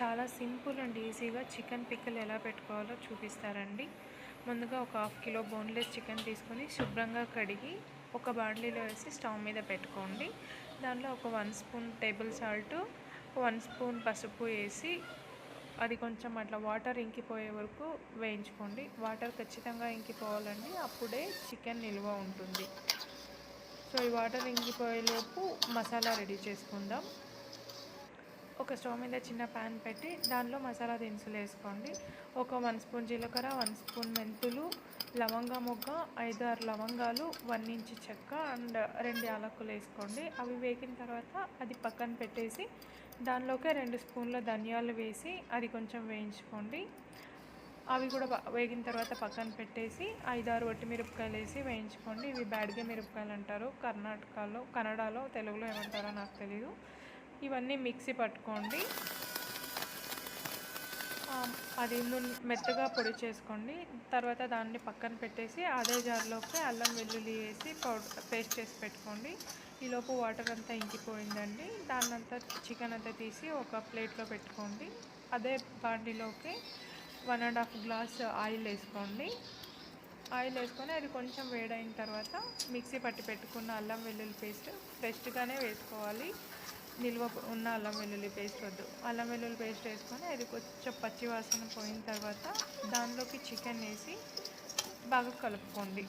చాలా simple and ఈజీగా chicken pickle ఎలా పెట్టుకోవాలో చూపిస్తారండి. ముందుగా ఒక హాఫ్ కిలో బోన్లెస్ చికెన్ తీసుకొని శుభ్రంగా కడిగి ఒక బాండలీలో వేసి స్టవ్ మీద పెట్టుకోండి. దానిలో ఒక 1 స్పూన్ టేబుల్ సాల్ట్, 1 స్పూన్ పసుపు వేసి అది కొంచెం అట్లా వాటర్ ఇంకిపోయే వరకు వేయించుకోండి. వాటర్ ఖచ్చితంగా ఇంకిపోవాలండి, అప్పుడే చికెన్ నిల్వ ఉంటుంది. సో ఈ వాటర్ ఇంకిపోయేలోపు మసాలా రెడీ చేసుకుందాం. ఒక స్టవ్ మీద చిన్న ప్యాన్ పెట్టి దానిలో మసాలా దినుసులు వేసుకోండి. ఒక 1 స్పూన్ జీలకర్ర, 1 స్పూన్ మెంతులు, లవంగ మొగ్గ, 5-6 లవంగాలు, 1 ఇంచు చెక్క అండ్ 2 యాలకులు వేసుకోండి. అవి వేగిన తర్వాత అది పక్కన పెట్టేసి దానిలోకే 2 స్పూన్ల ధనియాలు వేసి అది కొంచెం వేయించుకోండి. అవి కూడా వేగిన తర్వాత పక్కన పెట్టేసి 5-6 వట్టిమిరపకాయలు వేసి వేయించుకోండి. ఇవి బ్యాడ్గే మిరపకాయలు అంటారు కన్నడలో, తెలుగులో ఏమంటారో నాకు తెలియదు. ఇవన్నీ మిక్సీ పట్టుకోండి. అది మెత్తగా పొడి చేసుకోండి. తర్వాత దాన్ని పక్కన పెట్టేసి అదే జార్లోకి అల్లం వెల్లుల్లి వేసి పేస్ట్ చేసి పెట్టుకోండి. ఈలోపు వాటర్ అంతా ఇంకిపోయిందండి. దాన్నంతా చికెన్ అంతా తీసి ఒక ప్లేట్లో పెట్టుకోండి. అదే బాండీలోకి 1.5 గ్లాస్ ఆయిల్ వేసుకోండి. ఆయిల్ వేసుకొని అది కొంచెం వేడైన తర్వాత మిక్సీ పట్టి పెట్టుకున్న అల్లం వెల్లుల్లి పేస్ట్ ఫ్రెష్గానే వేసుకోవాలి. నిల్వ ఉన్న అల్లం వెల్లుల్లి పేస్ట్ వద్దు. అల్లం వెల్లుల్లి పేస్ట్ వేసుకొని అది కొంచెం పచ్చి వాసన పోయిన తర్వాత దానిలోకి చికెన్ వేసి బాగా కలుపుకోండి.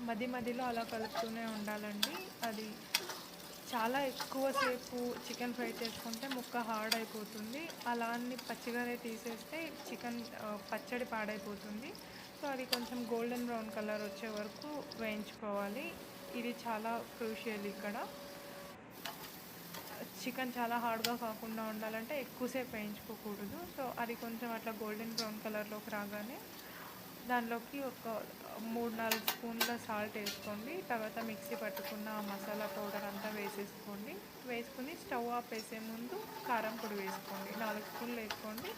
మధ్యలో అలా కలుపుతూనే ఉండాలండి. అది చాలా ఎక్కువసేపు చికెన్ ఫ్రై చేసుకుంటే ముక్క హార్డ్ అయిపోతుంది. అలా అని పచ్చిగానే తీసేస్తే చికెన్ పచ్చడి పాడైపోతుంది. సో అది కొంచెం గోల్డెన్ బ్రౌన్ కలర్ వచ్చే వరకు వేయించుకోవాలి. ఇది చాలా క్రూషియల్ ఇక్కడ. చికెన్ చాలా హార్డ్గా కాకుండా ఉండాలంటే ఎక్కువసేపు వేయించుకోకూడదు. సో అది కొంచెం అట్లా గోల్డెన్ బ్రౌన్ కలర్లోకి రాగానే దానిలోకి ఒక 3-4 స్పూన్ల సాల్ట్ వేసుకోండి. తర్వాత మిక్సీ పట్టుకున్న మసాలా పౌడర్ అంతా వేసేసుకోండి. వేసుకుని స్టవ్ ఆపేసే ముందు కారం పొడి వేసుకోండి. 4 స్పూన్లు వేసుకోండి.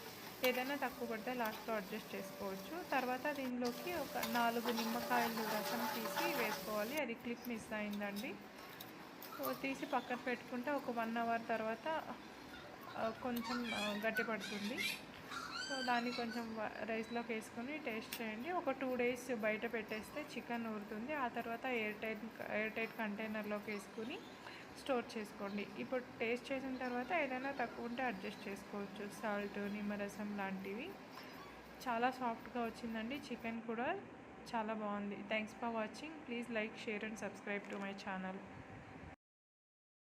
ఏదైనా తక్కువ పడితే లాస్ట్లో అడ్జస్ట్ చేసుకోవచ్చు. తర్వాత దీనిలోకి ఒక 4 నిమ్మకాయలు రసం తీసి వేసుకోవాలి. అది క్లిప్ మిస్ అయిందండి. తీసి పక్కన పెట్టుకుంటే ఒక 1 అవర్ తర్వాత కొంచెం గట్టి పడుతుంది. సో దాన్ని కొంచెం రైస్లోకి వేసుకొని టేస్ట్ చేయండి. ఒక 2 డేస్ బయట పెట్టేస్తే చికెన్ ఊరుతుంది. ఆ తర్వాత ఎయిర్ టైట్ కంటైనర్లోకి వేసుకుని స్టోర్ చేసుకోండి. ఇప్పుడు టేస్ట్ చేసిన తర్వాత ఏదైనా తక్కువ ఉంటే అడ్జస్ట్ చేసుకోవచ్చు. సాల్ట్, నిమ్మరసం లాంటివి. చాలా సాఫ్ట్గా వచ్చిందండి. చికెన్ కూడా చాలా బాగుంది. Thanks for watching. Please like, share and subscribe to my channel.